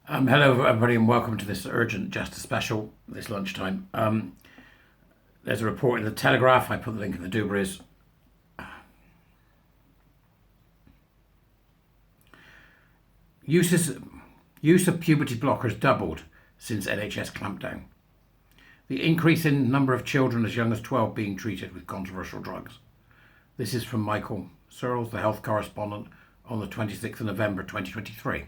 Hello everybody and welcome to this urgent Jester special this lunchtime. There's a report in the Telegraph, I put the link in the Dubris. Use of puberty blockers doubled since NHS clampdown. The increase in number of children as young as 12 being treated with controversial drugs. This is from Michael Searles, the health correspondent, on the 26th of November 2023.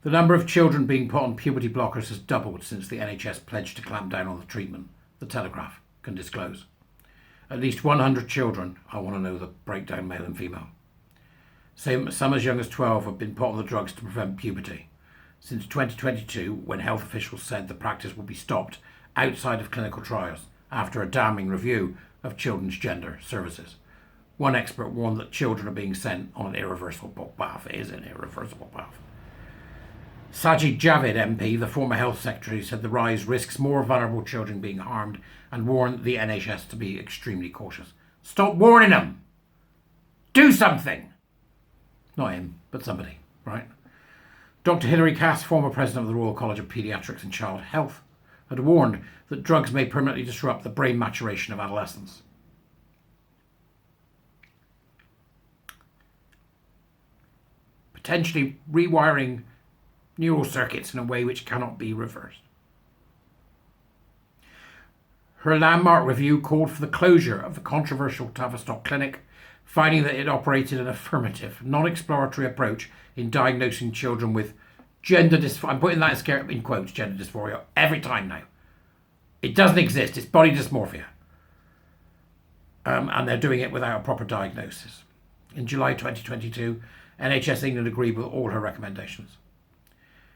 The number of children being put on puberty blockers has doubled since the NHS pledged to clamp down on the treatment, the Telegraph can disclose. At least 100 children, I want to know the breakdown male and female. Some as young as 12 have been put on the drugs to prevent puberty. Since 2022, when health officials said the practice would be stopped outside of clinical trials after a damning review of children's gender services. One expert warned that children are being sent on an irreversible path. It is an irreversible path. Sajid Javid MP, the former health secretary, said the rise risks more vulnerable children being harmed and warned the NHS to be extremely cautious. Stop warning them! Do something! Not him, but somebody, right? Dr. Hilary Cass, former president of the Royal College of Paediatrics and Child Health, had warned that drugs may permanently disrupt the brain maturation of adolescents. Potentially rewiring neural circuits in a way which cannot be reversed. Her landmark review called for the closure of the controversial Tavistock clinic, finding that it operated an affirmative, non-exploratory approach in diagnosing children with gender dysphoria. I'm putting that in quotes, gender dysphoria, every time now. It doesn't exist, it's body dysmorphia. And they're doing it without a proper diagnosis. In July 2022, NHS England agreed with all her recommendations,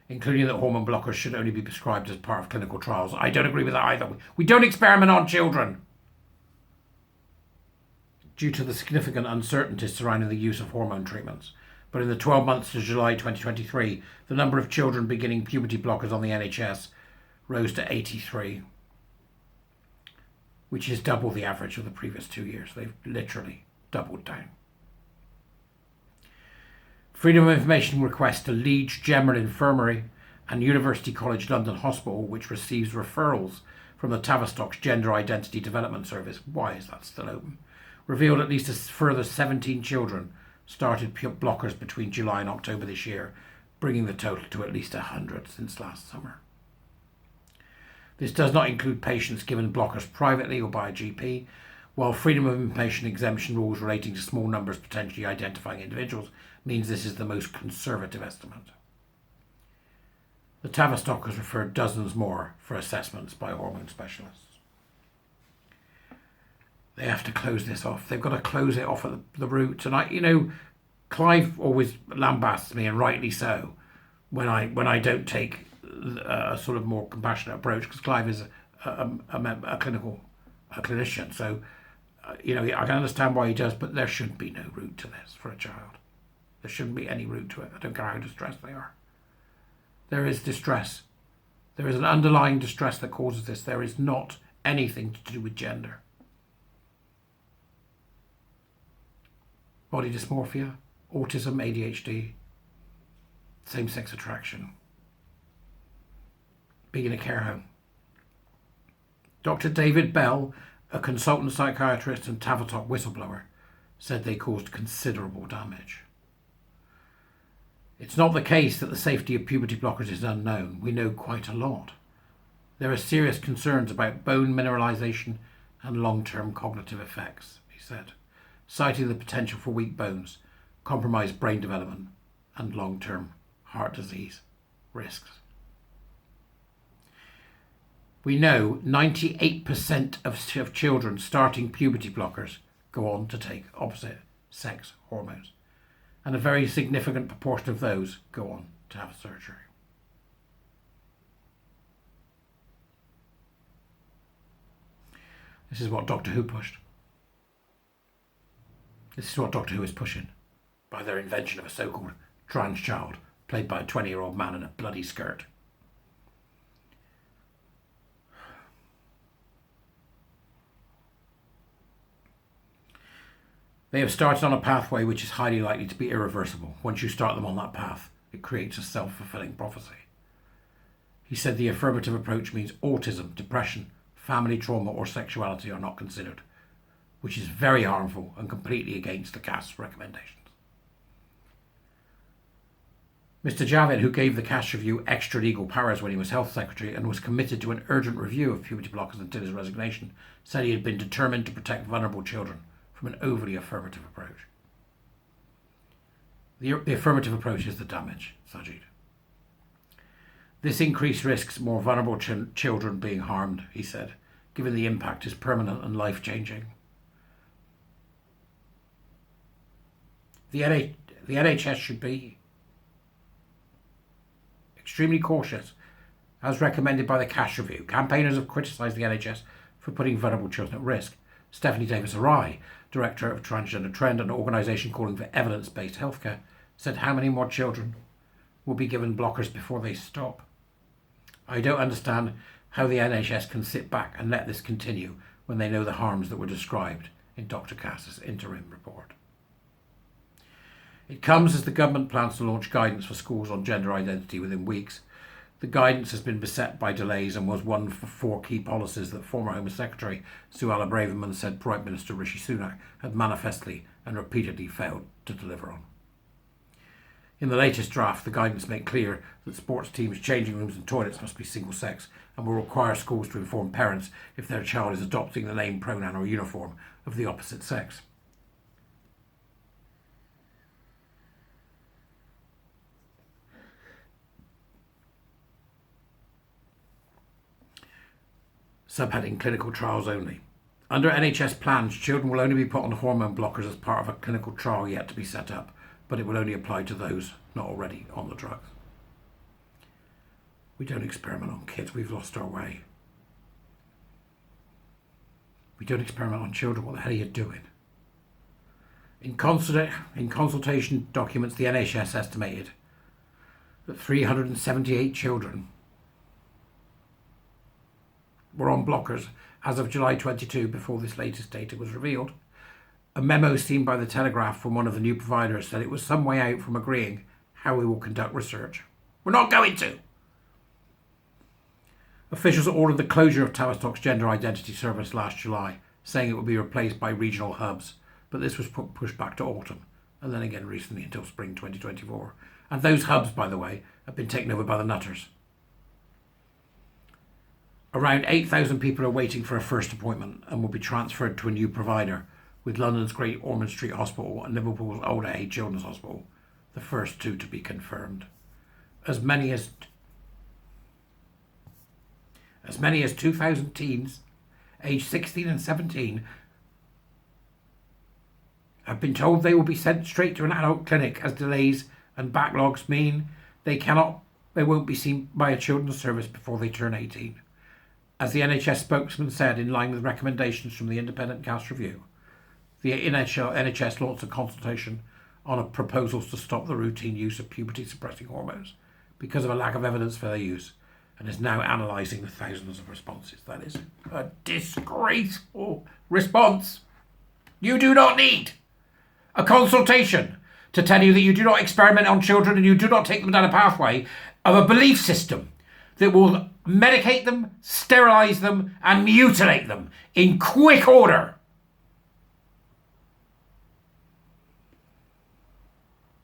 including that hormone blockers should only be prescribed as part of clinical trials. I don't agree with that either. We don't experiment on children. Due to the significant uncertainties surrounding the use of hormone treatments. But in the 12 months to July 2023, the number of children beginning puberty blockers on the NHS rose to 83, which is double the average of the previous 2 years. They've literally doubled down. Freedom of Information requests to Leeds General Infirmary and University College London Hospital, which receives referrals from the Tavistock's Gender Identity Development Service, why is that still open, revealed at least a further 17 children started blockers between July and October this year, bringing the total to at least 100 since last summer. This does not include patients given blockers privately or by a GP, while Freedom of Information exemption rules relating to small numbers potentially identifying individuals means this is the most conservative estimate. The Tavistock has referred dozens more for assessments by hormone specialists. They have to close this off. They've got to close it off at the root. And Clive always lambasts me, and rightly so, when I don't take a sort of more compassionate approach, because Clive is a clinician. So, I can understand why he does, but there should be no root to this for a child. There shouldn't be any root to it. I don't care how distressed they are. There is distress. There is an underlying distress that causes this. There is not anything to do with gender. Body dysmorphia, autism, ADHD, same-sex attraction, being in a care home. Dr. David Bell, a consultant psychiatrist and Tavistock whistleblower, said they caused considerable damage. It's not the case that the safety of puberty blockers is unknown. We know quite a lot. There are serious concerns about bone mineralization and long-term cognitive effects, he said, citing the potential for weak bones, compromised brain development, and long-term heart disease risks. We know 98% of children starting puberty blockers go on to take opposite sex hormones, and a very significant proportion of those go on to have surgery. This is what Doctor Who pushed. This is what Doctor Who is pushing by their invention of a so-called trans child played by a 20-year-old man in a bloody skirt. They have started on a pathway which is highly likely to be irreversible. Once you start them on that path, it creates a self-fulfilling prophecy. He said the affirmative approach means autism, depression, family trauma or sexuality are not considered, which is very harmful and completely against the CAS's recommendations. Mr. Javid, who gave the CAS review extra-legal powers when he was Health Secretary and was committed to an urgent review of puberty blockers until his resignation, said he had been determined to protect vulnerable children from an overly affirmative approach. The affirmative approach is the damage, Sajid. This increased risks more vulnerable children being harmed, he said, given the impact is permanent and life-changing. The NHS should be extremely cautious, as recommended by the CAS review. Campaigners have criticised the NHS for putting vulnerable children at risk. Stephanie Davis-Arai, director of Transgender Trend, an organisation calling for evidence-based healthcare, said how many more children will be given blockers before they stop. I don't understand how the NHS can sit back and let this continue when they know the harms that were described in Dr. Cass's interim report. It comes as the government plans to launch guidance for schools on gender identity within weeks. The guidance has been beset by delays and was one of 4 key policies that former Home Secretary Suella Braverman said Prime Minister Rishi Sunak had manifestly and repeatedly failed to deliver on. In the latest draft, the guidance made clear that sports teams, changing rooms and toilets must be single-sex and will require schools to inform parents if their child is adopting the name, pronoun or uniform of the opposite sex. Subheading Clinical Trials Only. Under NHS plans, children will only be put on hormone blockers as part of a clinical trial yet to be set up, but it will only apply to those not already on the drugs. We don't experiment on kids, we've lost our way. We don't experiment on children, what the hell are you doing? In consultation documents, the NHS estimated that 378 children were on blockers as of July 22 before this latest data was revealed. A memo seen by the Telegraph from one of the new providers said it was some way out from agreeing how we will conduct research. We're not going to! Officials ordered the closure of Tavistock's gender identity service last July, saying it would be replaced by regional hubs, but this was pushed back to autumn, and then again recently until spring 2024. And those hubs, by the way, have been taken over by the Nutters. Around 8,000 people are waiting for a first appointment and will be transferred to a new provider, with London's Great Ormond Street Hospital and Liverpool's Old Age Children's Hospital, the first 2 to be confirmed. As many as 2,000 teens, aged 16 and 17, have been told they will be sent straight to an adult clinic, as delays and backlogs mean they won't be seen by a children's service before they turn 18. As the NHS spokesman said, in line with recommendations from the independent CAS review, the NHS launched a consultation on proposals to stop the routine use of puberty-suppressing hormones because of a lack of evidence for their use, and is now analysing the thousands of responses. That is a disgraceful response. You do not need a consultation to tell you that you do not experiment on children and you do not take them down a pathway of a belief system that will medicate them, sterilise them and mutilate them in quick order